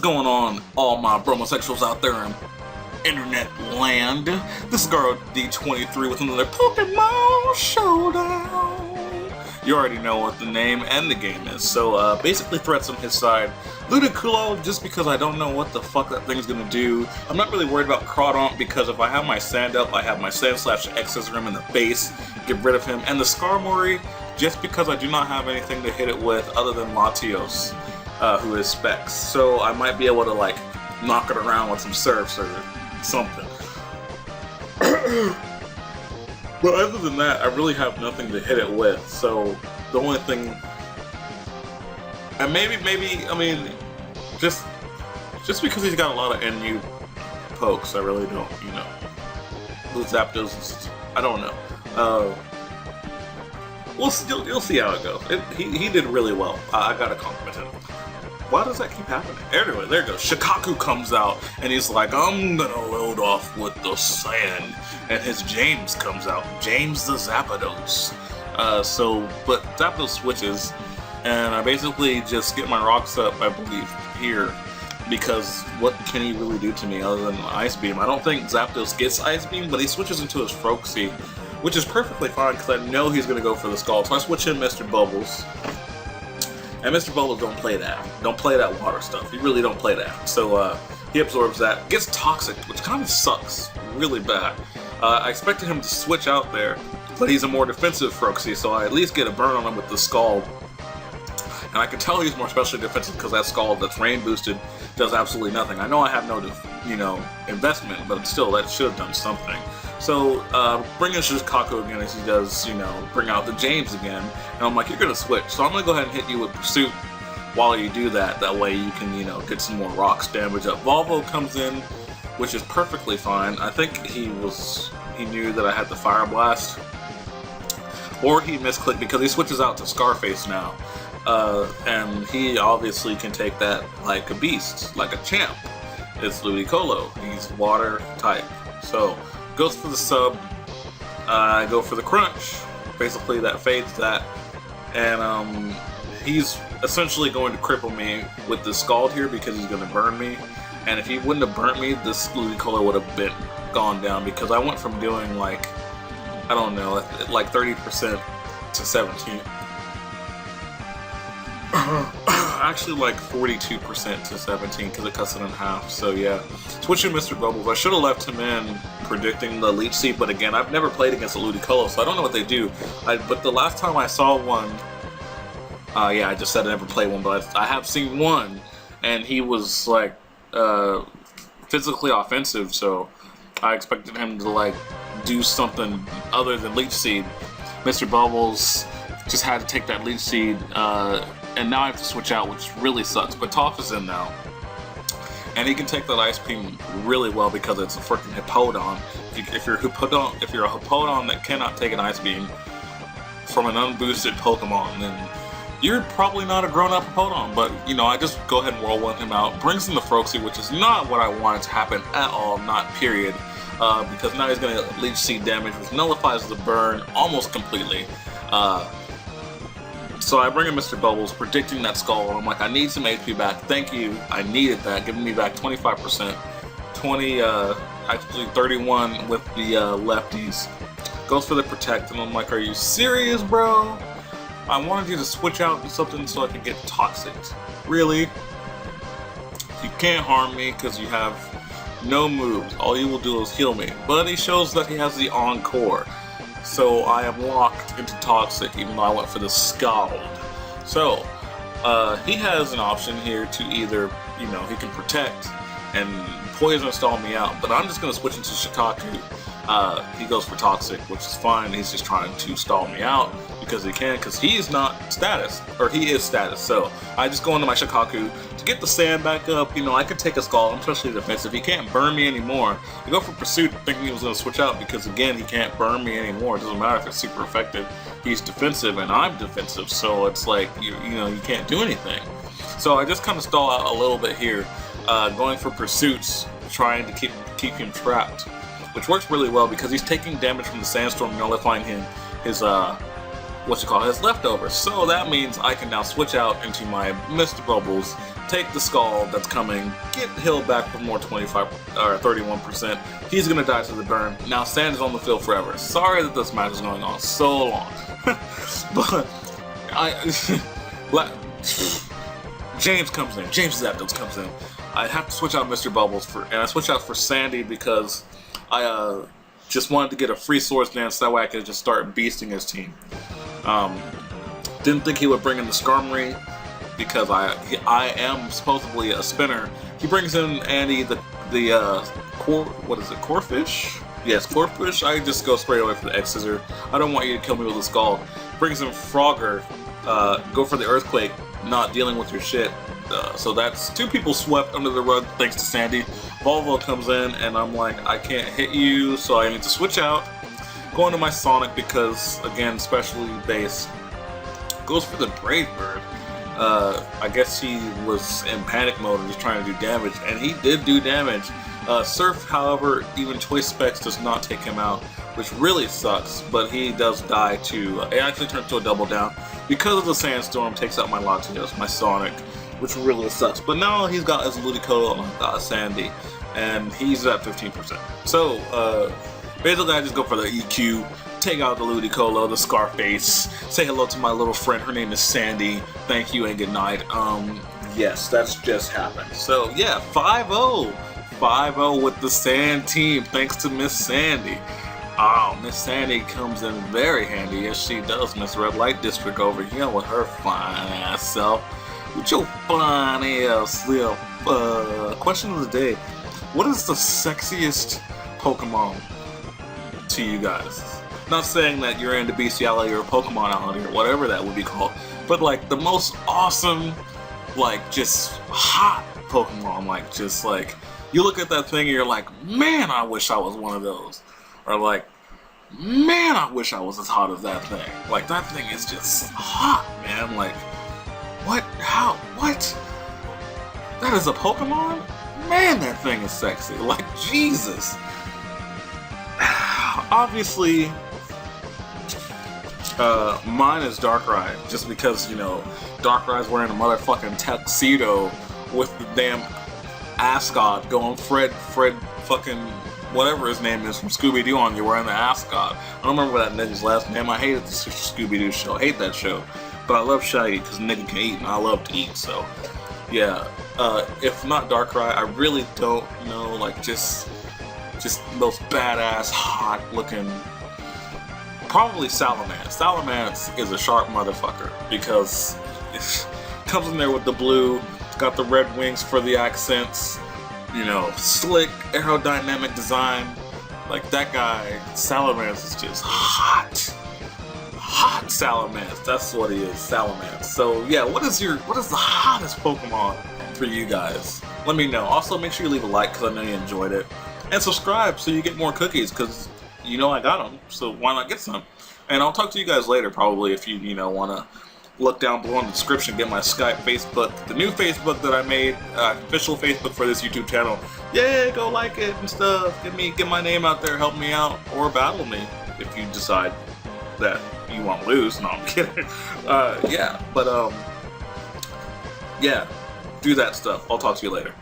going on, all my bromosexuals out there in internet land? This is Girl D23 with another Pokemon Showdown. You already know what the name and the game is, so basically threats on his side. Ludicolo, just because I don't know what the fuck that thing's gonna do. I'm not really worried about Crawdaunt because if I have my Sand up, I have my Sandslash to Exorcism him in the base, get rid of him. And the Skarmory, just because I do not have anything to hit it with other than Latios, who is Specs. So I might be able to like knock it around with some Surfs or something. But other than that, I really have nothing to hit it with, so the only thing... And maybe, I mean, just because he's got a lot of NU pokes, I really don't, you know. With Zapdos, I don't know. You'll see how it goes. He did really well. I gotta compliment him. Why does that keep happening? Anyway, there it goes. Shikaku comes out, and he's like, I'm gonna load off with the sand. And his James comes out. James the Zapdos. But Zapdos switches, and I basically just get my rocks up, I believe, here. Because what can he really do to me other than Ice Beam? I don't think Zapdos gets Ice Beam, but he switches into his Froxy, which is perfectly fine, because I know he's gonna go for the Scald. So I switch in Mr. Bubbles. And Mr. Bubbles don't play that. Don't play that water stuff. He really don't play that. So he absorbs that. Gets Toxic, which kind of sucks. Really bad. I expected him to switch out there, but he's a more defensive Froxy, so I at least get a burn on him with the Scald. And I can tell he's more specially defensive because that Scald that's rain boosted does absolutely nothing. I know I have no, investment, but still, that should have done something. So, bring in Shikaku again as he does, bring out the James again. And I'm like, you're going to switch. So I'm going to go ahead and hit you with Pursuit while you do that. That way you can, get some more rocks damage up. Volvo comes in, which is perfectly fine. I think he knew that I had the Fire Blast. Or he misclicked because he switches out to Scarface now. And he obviously can take that like a beast, like a champ. It's Ludicolo. He's water type. So, goes for the sub, I go for the crunch, basically that fades that, and he's essentially going to cripple me with the Scald here because he's going to burn me, and if he wouldn't have burnt me, this Ludicolo would have gone down because I went from doing like, I don't know, like 30% to 17. Actually like 42% to 17 because it cuts it in half, so yeah. Switching Mr. Bubbles, I should have left him in predicting the Leech Seed, but again, I've never played against a Ludicolo, so I don't know what they do. But the last time I saw one, yeah, I just said I never played one, but I have seen one, and he was like physically offensive, so I expected him to like do something other than Leech Seed. Mr. Bubbles just had to take that Leech Seed, and now I have to switch out, which really sucks. But Toph is in now, and he can take that Ice Beam really well because it's a freaking Hippowdon. If you're a Hippowdon that cannot take an Ice Beam from an unboosted Pokemon, then you're probably not a grown-up Hippowdon. But I just go ahead and whirlwind him out, brings in the Froxy, which is not what I wanted to happen at all, not period. Because now he's going to Leech Seed damage, which nullifies the burn almost completely. So I bring in Mr. Bubbles, predicting that Skull, and I'm like, I need some HP back. Thank you. I needed that. Giving me back 25%. 20, actually 31 with the lefties. Goes for the Protect, and I'm like, are you serious, bro? I wanted you to switch out to something so I could get Toxic. Really? You can't harm me because you have no moves. All you will do is heal me. But he shows that he has the Encore. So I am locked into Toxic even though I went for the Scald. So he has an option here to either, he can Protect and Poison stall me out, but I'm just going to switch into Shikaku. He goes for Toxic, which is fine. He's just trying to stall me out because he can, because he is not status, or he is status. So I just go into my Shikaku to get the sand back up. I could take a Scald. I'm especially defensive. He can't burn me anymore. I go for Pursuit thinking he was going to switch out because, again, he can't burn me anymore. It doesn't matter if it's super effective. He's defensive and I'm defensive, so it's like, you can't do anything. So I just kind of stall out a little bit here, going for Pursuits, trying to keep him trapped, which works really well because he's taking damage from the Sandstorm, nullifying his leftovers. So that means I can now switch out into my Mr. Bubbles take the Scald that's coming, get healed back for more 25 or 31%. He's gonna die to the burn. Now Sand is on the field forever. Sorry that this match is going on so long. But James comes in. James Zapdos comes in. I have to switch out Mr. Bubbles and I switch out for Sandy because I just wanted to get a free Swords Dance, that way I could just start beasting his team. Didn't think he would bring in the Skarmory because I am supposedly a spinner. He brings in Andy Corfish? Yes, Corfish. I just go straight away for the X-Scissor. I don't want you to kill me with a Scald. Brings in Frogger. Go for the Earthquake, not dealing with your shit. So that's 2 people swept under the rug thanks to Sandy. Volvo comes in and I'm like, I can't hit you, so I need to switch out. Go into my Sonic because, again, specialty base. Goes for the Brave Bird. I guess he was in panic mode and just trying to do damage, and he did do damage. Surf, however, even Choice Specs does not take him out, which really sucks, but he does die to, it actually turns to a double down. Because of the Sandstorm, takes out my Latios, my Sonic, which really sucks. But now he's got his Ludicolo and I've got a Sandy, and he's at 15%. So, basically I just go for the EQ, take out the Ludicolo, the Scarface, say hello to my little friend, her name is Sandy, thank you and good night. Yes, that's just happened. So yeah, 5-0. 5-0 with the Sand team, thanks to Miss Sandy. Oh, Miss Sandy comes in very handy. Yes, she does, Miss Red Light District over here with her fine ass self. With your fine ass self. Question of the day. What is the sexiest Pokemon to you guys? Not saying that you're into bestiality or Pokemonality or whatever that would be called, but like the most awesome, like just hot Pokemon, like just like, you look at that thing and you're like, man, I wish I was one of those. Or like, man, I wish I was as hot as that thing. Like, that thing is just hot, man. Like, what? How? What? That is a Pokemon? Man, that thing is sexy. Like, Jesus. Obviously, mine is Darkrai. Just because, you know, Darkrai's wearing a motherfucking tuxedo with the damn ascot going Fred fucking whatever his name is from Scooby-Doo on you wearing the ascot. I don't remember that nigga's last name. I hated the Scooby-Doo show. I hate that show. But I love Shaggy because nigga can eat and I love to eat, so yeah. If not Darkrai, I really don't know, like just those badass, hot looking, probably Salamence. Salamence is a sharp motherfucker because it comes in there with the blue, it's got the red wings for the accents. You know, slick, aerodynamic design. Like that guy, Salamence is just hot. Hot Salamence. That's what he is, Salamence. So yeah, what is the hottest Pokemon for you guys? Let me know. Also, make sure you leave a like because I know you enjoyed it. And subscribe so you get more cookies because you know I got them. So why not get some? And I'll talk to you guys later probably if you know, want to look down below in the description, get my Skype, Facebook, the new Facebook that I made, official Facebook for this YouTube channel. Yeah, go like it and stuff. Get my name out there, help me out, or battle me if you decide that you want to lose. No, I'm kidding. Yeah, but yeah, do that stuff. I'll talk to you later.